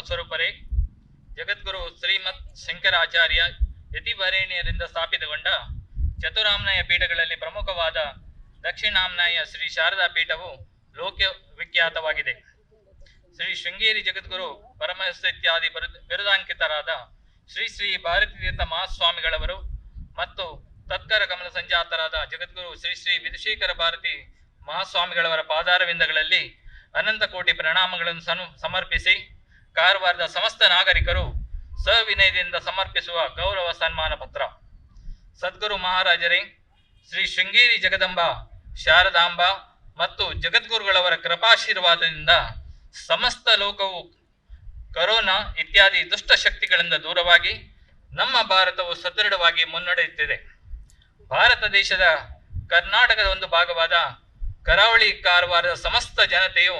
ಸ್ವರೂಪರೇ, ಜಗದ್ಗುರು ಶ್ರೀಮತ್ ಶಂಕರಾಚಾರ್ಯ ಯತಿವರೇಣ್ಯರಿಂದ ಸ್ಥಾಪಿತಗೊಂಡ ಚತುರಾಮ್ನಾಯ ಪೀಠಗಳಲ್ಲಿ ಪ್ರಮುಖವಾದ ದಕ್ಷಿಣಾಮ್ನಾಯ ಶ್ರೀ ಶಾರದಾ ಪೀಠವು ಲೋಕವಿಖ್ಯಾತವಾಗಿದೆ. ಶ್ರೀ ಶೃಂಗೇರಿ ಜಗದ್ಗುರು ಪರಮಹಂಸೇತ್ಯಾದಿ ಬಿರುದಾಂಕಿತರಾದ ಶ್ರೀ ಶ್ರೀ ಭಾರತೀತೀರ್ಥ ಮಹಾಸ್ವಾಮಿಗಳವರು ಮತ್ತು ತತ್ಕರ ಕಮಲ ಸಂಜಾತರಾದ ಜಗದ್ಗುರು ಶ್ರೀ ಶ್ರೀ ವಿಧುಶೇಖರ ಭಾರತಿ ಮಹಾಸ್ವಾಮಿಗಳವರ ಪಾದಾರವಿಂದಗಳಲ್ಲಿ ಅನಂತ ಕೋಟಿ ಪ್ರಣಾಮಗಳನ್ನು ಸಮರ್ಪಿಸಿ ಕಾರವಾರದ ಸಮಸ್ತ ನಾಗರಿಕರು ಸವಿನಯದಿಂದ ಸಮರ್ಪಿಸುವ ಗೌರವ ಸನ್ಮಾನ ಪತ್ರ. ಸದ್ಗುರು ಮಹಾರಾಜರೇ, ಶ್ರೀ ಶೃಂಗೇರಿ ಜಗದಂಬ ಶಾರದಾಂಬ ಮತ್ತು ಜಗದ್ಗುರುಗಳವರ ಕೃಪಾಶೀರ್ವಾದದಿಂದ ಸಮಸ್ತ ಲೋಕವು ಕರೋನಾ ಇತ್ಯಾದಿ ದುಷ್ಟ ಶಕ್ತಿಗಳಿಂದ ದೂರವಾಗಿ ನಮ್ಮ ಭಾರತವು ಸದೃಢವಾಗಿ ಮುನ್ನಡೆಯುತ್ತಿದೆ. ಭಾರತ ದೇಶದ ಕರ್ನಾಟಕದ ಒಂದು ಭಾಗವಾದ ಕರಾವಳಿ ಕಾರವಾರದ ಸಮಸ್ತ ಜನತೆಯು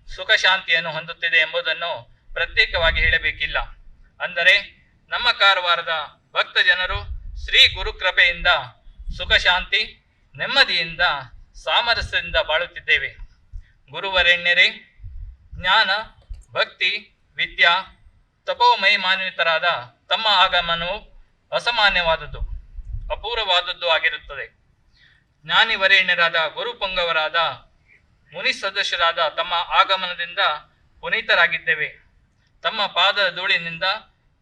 ಸುಖ ಶಾಂತಿಯನ್ನು ಹೊಂದುತ್ತಿದೆ ಎಂಬುದನ್ನು ಪ್ರತ್ಯೇಕವಾಗಿ ಹೇಳಬೇಕಿಲ್ಲ. ಅಂದರೆ ನಮ್ಮ ಕಾರವಾರದ ಭಕ್ತ ಜನರು ಶ್ರೀ ಗುರು ಕೃಪೆಯಿಂದ ಸುಖ ಶಾಂತಿ ನೆಮ್ಮದಿಯಿಂದ ಸಾಮರಸ್ಯದಿಂದ ಬಾಳುತ್ತಿದ್ದೇವೆ. ಗುರುವರೆಣ್ಯರೇ, ಜ್ಞಾನ ಭಕ್ತಿ ವಿದ್ಯಾ ತಪೋಮಹಿಮಾನ್ವಿತರಾದ ತಮ್ಮ ಆಗಮನವು ಅಸಾಮಾನ್ಯವಾದದ್ದು, ಅಪೂರ್ವವಾದದ್ದು ಆಗಿರುತ್ತದೆ. ಜ್ಞಾನಿ ವರೇಣ್ಯರಾದ ಗುರುಪುಂಗವರಾದ ಮುನಿ ಸದಸ್ಯರಾದ ತಮ್ಮ ಆಗಮನದಿಂದ ಪುನೀತರಾಗಿದ್ದೇವೆ. ತಮ್ಮ ಪಾದದ ಧೂಳಿನಿಂದ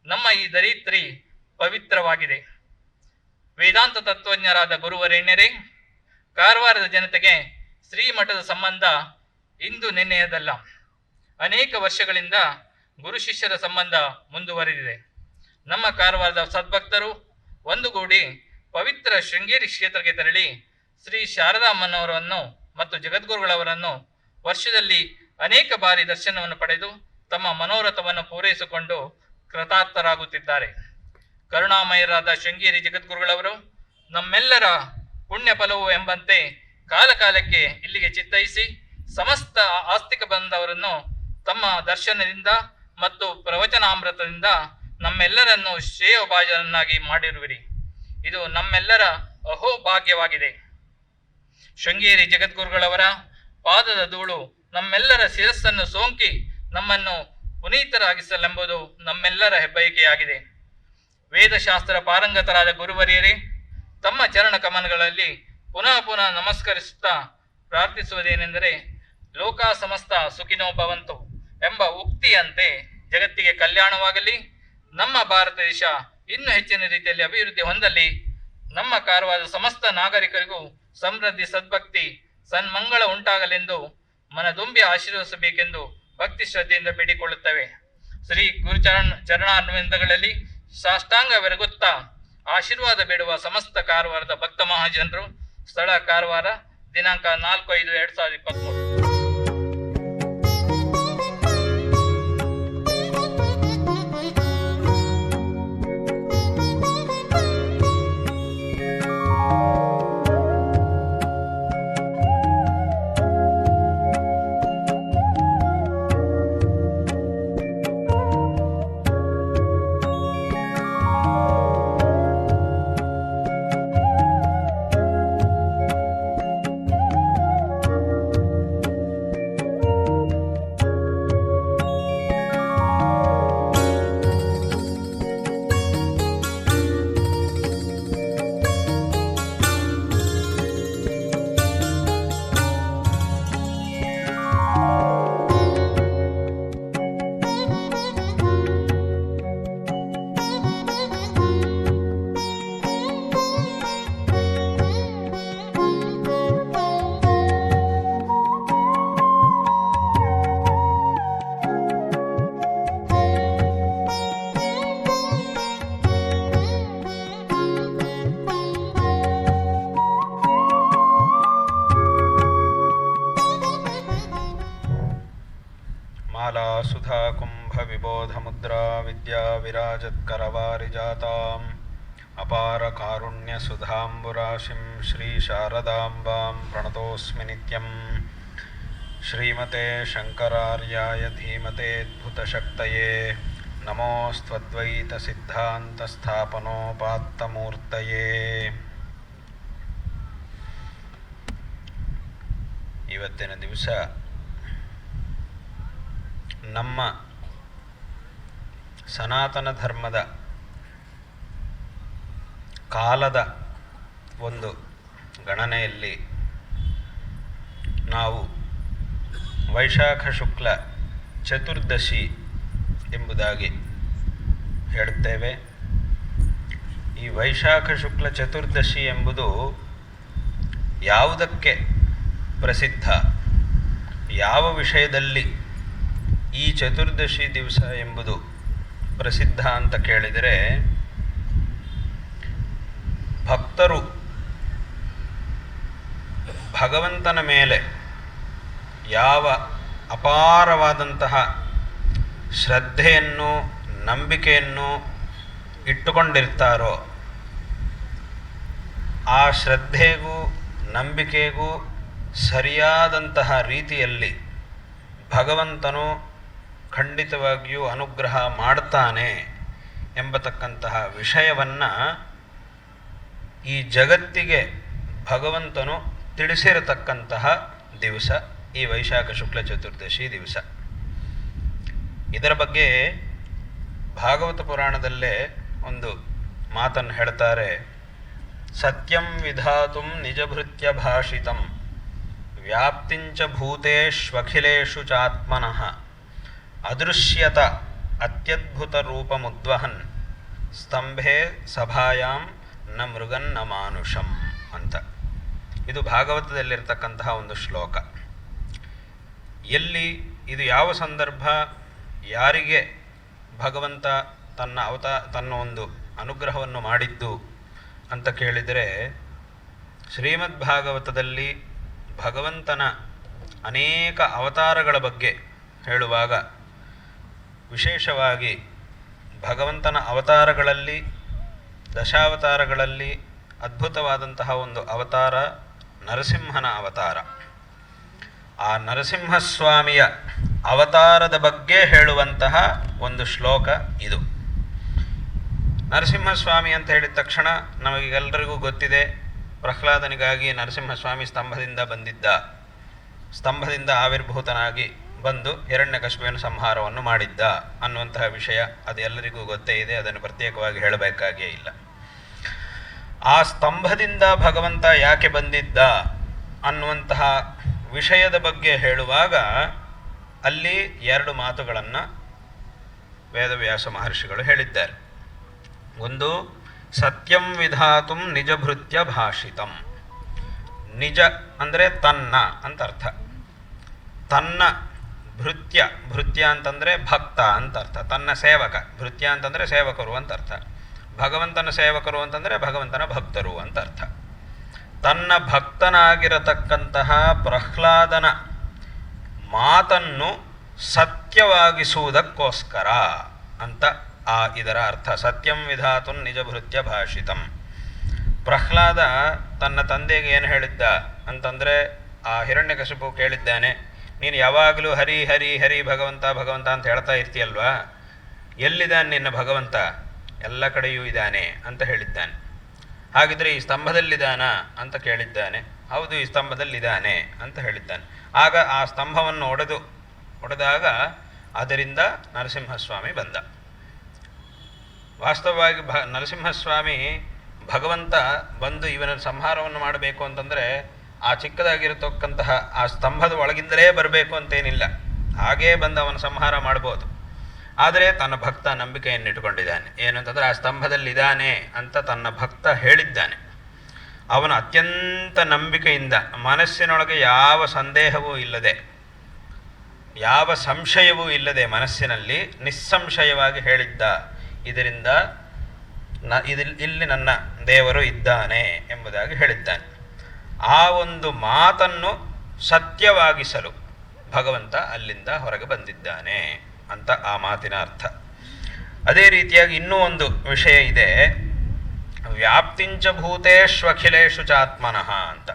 ನಮ್ಮ ಈ ಧರಿತ್ರಿ ಪವಿತ್ರವಾಗಿದೆ. ವೇದಾಂತ ತತ್ವಜ್ಞರಾದ ಗುರುವರೇಣ್ಯರೇ, ಕಾರವಾರದ ಜನತೆಗೆ ಶ್ರೀಮಠದ ಸಂಬಂಧ ಇಂದು ನಿನ್ನೆಯದಲ್ಲ. ಅನೇಕ ವರ್ಷಗಳಿಂದ ಗುರು ಶಿಷ್ಯರ ಸಂಬಂಧ ಮುಂದುವರೆದಿದೆ. ನಮ್ಮ ಕಾರವಾರದ ಸದ್ಭಕ್ತರು ಒಂದುಗೂಡಿ ಪವಿತ್ರ ಶೃಂಗೇರಿ ಕ್ಷೇತ್ರಕ್ಕೆ ತೆರಳಿ ಶ್ರೀ ಶಾರದಾಮ್ಮನವರನ್ನು ಮತ್ತು ಜಗದ್ಗುರುಗಳವರನ್ನು ವರ್ಷದಲ್ಲಿ ಅನೇಕ ಬಾರಿ ದರ್ಶನವನ್ನು ಪಡೆದು ತಮ್ಮ ಮನೋರಥವನ್ನು ಪೂರೈಸಿಕೊಂಡು ಕೃತಾರ್ಥರಾಗುತ್ತಿದ್ದಾರೆ. ಕರುಣಾಮಯರಾದ ಶೃಂಗೇರಿ ಜಗದ್ಗುರುಗಳವರು ನಮ್ಮೆಲ್ಲರ ಪುಣ್ಯ ಫಲವು ಎಂಬಂತೆ ಕಾಲಕಾಲಕ್ಕೆ ಇಲ್ಲಿಗೆ ಚಿತ್ತೈಸಿ ಸಮಸ್ತ ಆಸ್ತಿಕ ಬಂದವರನ್ನು ತಮ್ಮ ದರ್ಶನದಿಂದ ಮತ್ತು ಪ್ರವಚನಾಮೃತದಿಂದ ನಮ್ಮೆಲ್ಲರನ್ನು ಶ್ರೇಯೋಭಾಜನನ್ನಾಗಿ ಮಾಡಿರುವಿರಿ. ಇದು ನಮ್ಮೆಲ್ಲರ ಅಹೋಭಾಗ್ಯವಾಗಿದೆ. ಶೃಂಗೇರಿ ಜಗದ್ಗುರುಗಳವರ ಪಾದದ ಧೂಳು ನಮ್ಮೆಲ್ಲರ ಶಿರಸ್ಸನ್ನು ಸೋಂಕಿ ನಮ್ಮನ್ನು ಪುನೀತರಾಗಿಸಲೆಂಬುದು ನಮ್ಮೆಲ್ಲರ ಹೆಬ್ಬಯಕೆಯಾಗಿದೆ. ವೇದಶಾಸ್ತ್ರ ಪಾರಂಗತರಾದ ಗುರುವರಿಯರೇ, ತಮ್ಮ ಚರಣ ಕಮನಗಳಲ್ಲಿ ಪುನಃ ಪುನಃ ನಮಸ್ಕರಿಸುತ್ತಾ ಪ್ರಾರ್ಥಿಸುವುದೇನೆಂದರೆ, ಲೋಕ ಸಮಸ್ತ ಸುಖಿನೋ ಭವಂತು ಎಂಬ ಉಕ್ತಿಯಂತೆ ಜಗತ್ತಿಗೆ ಕಲ್ಯಾಣವಾಗಲಿ, ನಮ್ಮ ಭಾರತ ದೇಶ ಇನ್ನೂ ಹೆಚ್ಚಿನ ರೀತಿಯಲ್ಲಿ ಅಭಿವೃದ್ಧಿ ಹೊಂದಲಿ, ನಮ್ಮ ಕಾರವಾರದ ಸಮಸ್ತ ನಾಗರಿಕರಿಗೂ ಸಮೃದ್ಧಿ ಸದ್ಭಕ್ತಿ ಸನ್ಮಂಗಳ ಉಂಟಾಗಲೆಂದು ಮನದುಂಬಿ ಆಶೀರ್ವದಿಸಬೇಕೆಂದು ಭಕ್ತಿ ಶ್ರದ್ಧೆಯಿಂದ ಬೇಡಿಕೊಳ್ಳುತ್ತವೆ. ಶ್ರೀ ಚರಣಾರವಿಂದಗಳಲ್ಲಿ ಸಾಷ್ಟಾಂಗವೆರಗುತ್ತಾ ಆಶೀರ್ವಾದ ಬೇಡುವ ಸಮಸ್ತ ಕಾರವಾರದ ಭಕ್ತ ಮಹಾಜನರು. ಸ್ಥಳ ಕಾರವಾರ, ದಿನಾಂಕ 4/5/2023. माला सुधा कुंभ विबोध मुद्रा विद्या विराजत्करवारिजाताम् अपार कारुण्य सुधाम्बुराशिं श्री शारदाम्बां प्रणतोऽस्मि नित्यं। श्रीमते शंकरार्याय धीमते अद्भुतशक्तये नमोस्त्वद्वैत सिद्धांत स्थापनोपात्तमूर्तये। ಇವತ್ತಿನ ದಿವಸ ನಮ್ಮ ಸನಾತನ ಧರ್ಮದ ಕಾಲದ ಒಂದು ಗಣನೆಯಲ್ಲಿ ನಾವು ವೈಶಾಖ ಶುಕ್ಲ ಚತುರ್ದಶಿ ಎಂಬುದಾಗಿ ಹೇಳುತ್ತೇವೆ. ಈ ವೈಶಾಖ ಶುಕ್ಲ ಚತುರ್ದಶಿ ಎಂಬುದು ಯಾವುದಕ್ಕೆ ಪ್ರಸಿದ್ಧ, ಯಾವ ವಿಷಯದಲ್ಲಿ ಈ ಚತುರ್ದಶಿ ದಿವಸ ಎಂಬುದು ಪ್ರಸಿದ್ಧ ಅಂತ ಕೇಳಿದರೆ, ಭಕ್ತರು ಭಗವಂತನ ಮೇಲೆ ಯಾವ ಅಪಾರವಾದಂತಹ ಶ್ರದ್ಧೆಯನ್ನು ನಂಬಿಕೆಯನ್ನು ಇಟ್ಟುಕೊಂಡಿರ್ತಾರೋ, ಆ ಶ್ರದ್ಧೆಗೂ ನಂಬಿಕೆಗೂ ಸರಿಯಾದಂತಹ ರೀತಿಯಲ್ಲಿ ಭಗವಂತನು ಖಂಡಿತವಾಗಿಯೂ ಅನುಗ್ರಹ ಮಾಡ್ತಾನೆ ಎಂಬತಕ್ಕಂತಹ ವಿಷಯವನ್ನು ಈ ಜಗತ್ತಿಗೆ ಭಗವಂತನು ತಿಳಿಸಿರತಕ್ಕಂತಹ ದಿವಸ ಈ ವೈಶಾಖ ಶುಕ್ಲ ಚತುರ್ದಶಿ ದಿವಸ. ಇದರ ಬಗ್ಗೆ ಭಾಗವತ ಪುರಾಣದಲ್ಲೇ ಒಂದು ಮಾತನ್ನು ಹೇಳ್ತಾರೆ. ಸತ್ಯಂ ವಿಧಾತುಂ ನಿಜಭೃತ್ಯ ಭಾಷಿತಂ ವ್ಯಾಪ್ತಿಂಚ ಭೂತೇಷ್ವಖಿಲೇಷು ಚಾತ್ಮನಃ ಅದೃಶ್ಯತ ಅತ್ಯದ್ಭುತ ರೂಪಮುದ್ವಹನ್ ಸ್ತಂಭೆ ಸಭಾಯಾಂ ನ ಮೃಗನ್ ನ ಮಾನುಷಂ ಅಂತ. ಇದು ಭಾಗವತದಲ್ಲಿರ್ತಕ್ಕಂತಹ ಒಂದು ಶ್ಲೋಕ. ಎಲ್ಲಿ ಇದು ಯಾವ ಸಂದರ್ಭ, ಯಾರಿಗೆ ಭಗವಂತ ತನ್ನ ಒಂದು ಅನುಗ್ರಹವನ್ನು ಮಾಡಿದ್ದು ಅಂತ ಕೇಳಿದರೆ, ಶ್ರೀಮದ್ ಭಾಗವತದಲ್ಲಿ ಭಗವಂತನ ಅನೇಕ ಅವತಾರಗಳ ಬಗ್ಗೆ ಹೇಳುವಾಗ ವಿಶೇಷವಾಗಿ ಭಗವಂತನ ಅವತಾರಗಳಲ್ಲಿ, ದಶಾವತಾರಗಳಲ್ಲಿ ಅದ್ಭುತವಾದಂತಹ ಒಂದು ಅವತಾರ ನರಸಿಂಹನ ಅವತಾರ. ಆ ನರಸಿಂಹಸ್ವಾಮಿಯ ಅವತಾರದ ಬಗ್ಗೆ ಹೇಳುವಂತಹ ಒಂದು ಶ್ಲೋಕ ಇದು. ನರಸಿಂಹಸ್ವಾಮಿ ಅಂತ ಹೇಳಿದ ತಕ್ಷಣ ನಮಗೆಲ್ಲರಿಗೂ ಗೊತ್ತಿದೆ, ಪ್ರಹ್ಲಾದನಿಗಾಗಿ ನರಸಿಂಹಸ್ವಾಮಿ ಸ್ತಂಭದಿಂದ ಆವಿರ್ಭೂತನಾಗಿ ಬಂದು ಹಿರಣ್ಯಕಶಿಪುವಿನ ಸಂಹಾರವನ್ನು ಮಾಡಿದ್ದ ಅನ್ನುವಂತಹ ವಿಷಯ ಅದು ಎಲ್ಲರಿಗೂ ಗೊತ್ತೇ ಇದೆ. ಅದನ್ನು ಪ್ರತ್ಯೇಕವಾಗಿ ಹೇಳಬೇಕಾಗಿಯೇ ಇಲ್ಲ. ಆ ಸ್ತಂಭದಿಂದ ಭಗವಂತ ಯಾಕೆ ಬಂದಿದ್ದ ಅನ್ನುವಂತಹ ವಿಷಯದ ಬಗ್ಗೆ ಹೇಳುವಾಗ ಅಲ್ಲಿ ಎರಡು ಮಾತುಗಳನ್ನು ವೇದವ್ಯಾಸ ಮಹರ್ಷಿಗಳು ಹೇಳಿದ್ದಾರೆ. ಒಂದು, ಸತ್ಯಂ ವಿಧಾತುಂ ನಿಜಭೃತ್ಯ ಭಾಷಿತಂ. ನಿಜ ಅಂದರೆ ತನ್ನ ಅಂತ ಅರ್ಥ. ತನ್ನ ಭೃತ್ಯ ಅಂತಂದರೆ ಭಕ್ತ ಅಂತ ಅರ್ಥ. ತನ್ನ ಸೇವಕ. ಭೃತ್ಯ ಅಂತಂದರೆ ಸೇವಕರು ಅಂತ ಅರ್ಥ. ಭಗವಂತನ ಸೇವಕರು ಅಂತಂದರೆ ಭಗವಂತನ ಭಕ್ತರು ಅಂತ ಅರ್ಥ. ತನ್ನ ಭಕ್ತನಾಗಿರತಕ್ಕಂತಹ ಪ್ರಹ್ಲಾದನ ಮಾತನ್ನು ಸತ್ಯವಾಗಿಸುವುದಕ್ಕೋಸ್ಕರ ಅಂತ ಇದರ ಅರ್ಥ. ಸತ್ಯಂ ವಿಧಾತುಂ ನಿಜಭೃತ್ಯ ಭಾಷಿತಂ. ಪ್ರಹ್ಲಾದ ತನ್ನ ತಂದೆಗೆ ಏನು ಹೇಳಿದ್ದ ಅಂತಂದರೆ, ಆ ಹಿರಣ್ಯಕಶಿಪು ಕೇಳಿದ್ದಾನೆ, ನೀನು ಯಾವಾಗಲೂ ಹರಿ ಹರಿ ಹರಿ ಭಗವಂತ ಭಗವಂತ ಅಂತ ಹೇಳ್ತಾ ಇರ್ತೀಯಲ್ವಾ, ಎಲ್ಲಿದ್ದಾನೆ ನಿನ್ನ ಭಗವಂತ? ಎಲ್ಲ ಕಡೆಯೂ ಇದ್ದಾನೆ ಅಂತ ಹೇಳಿದ್ದಾನೆ. ಹಾಗಿದ್ರೆ ಈ ಸ್ತಂಭದಲ್ಲಿದ್ದಾನ ಅಂತ ಕೇಳಿದ್ದಾನೆ. ಹೌದು, ಈ ಸ್ತಂಭದಲ್ಲಿದ್ದಾನೆ ಅಂತ ಹೇಳಿದ್ದಾನೆ. ಆಗ ಆ ಸ್ತಂಭವನ್ನು ಒಡೆದಾಗ ಅದರಿಂದ ನರಸಿಂಹಸ್ವಾಮಿ ಬಂದ. ವಾಸ್ತವವಾಗಿ ನರಸಿಂಹಸ್ವಾಮಿ ಭಗವಂತ ಬಂದು ಇವನ ಸಂಹಾರವನ್ನು ಮಾಡಬೇಕು ಅಂತಂದರೆ ಆ ಚಿಕ್ಕದಾಗಿರತಕ್ಕಂತಹ ಆ ಸ್ತಂಭದ ಒಳಗಿಂದಲೇ ಬರಬೇಕು ಅಂತೇನಿಲ್ಲ. ಹಾಗೇ ಬಂದು ಅವನ ಸಂಹಾರ ಮಾಡ್ಬೋದು. ಆದರೆ ತನ್ನ ಭಕ್ತ ನಂಬಿಕೆಯನ್ನಿಟ್ಟುಕೊಂಡಿದ್ದಾನೆ. ಏನಂತಂದರೆ ಆ ಸ್ತಂಭದಲ್ಲಿದ್ದಾನೆ ಅಂತ ತನ್ನ ಭಕ್ತ ಹೇಳಿದ್ದಾನೆ. ಅವನು ಅತ್ಯಂತ ನಂಬಿಕೆಯಿಂದ, ಮನಸ್ಸಿನೊಳಗೆ ಯಾವ ಸಂದೇಹವೂ ಇಲ್ಲದೆ, ಯಾವ ಸಂಶಯವೂ ಇಲ್ಲದೆ ಮನಸ್ಸಿನಲ್ಲಿ ನಿಸ್ಸಂಶಯವಾಗಿ ಹೇಳಿದ್ದ, ಇದರಿಂದ ಇಲ್ಲಿ ನನ್ನ ದೇವರು ಇದ್ದಾನೆ ಎಂಬುದಾಗಿ ಹೇಳಿದ್ದಾನೆ. ಆ ಒಂದು ಮಾತನ್ನು ಸತ್ಯವಾಗಿಸಲು ಭಗವಂತ ಅಲ್ಲಿಂದ ಹೊರಗೆ ಬಂದಿದ್ದಾನೆ ಅಂತ ಆ ಮಾತಿನ ಅರ್ಥ. ಅದೇ ರೀತಿಯಾಗಿ ಇನ್ನೂ ಒಂದು ವಿಷಯ ಇದೆ. ವ್ಯಾಪ್ತಿಂಚ ಭೂತೇಷ್ವಖಿಲೇಷು ಚಾತ್ಮನಃ ಅಂತ.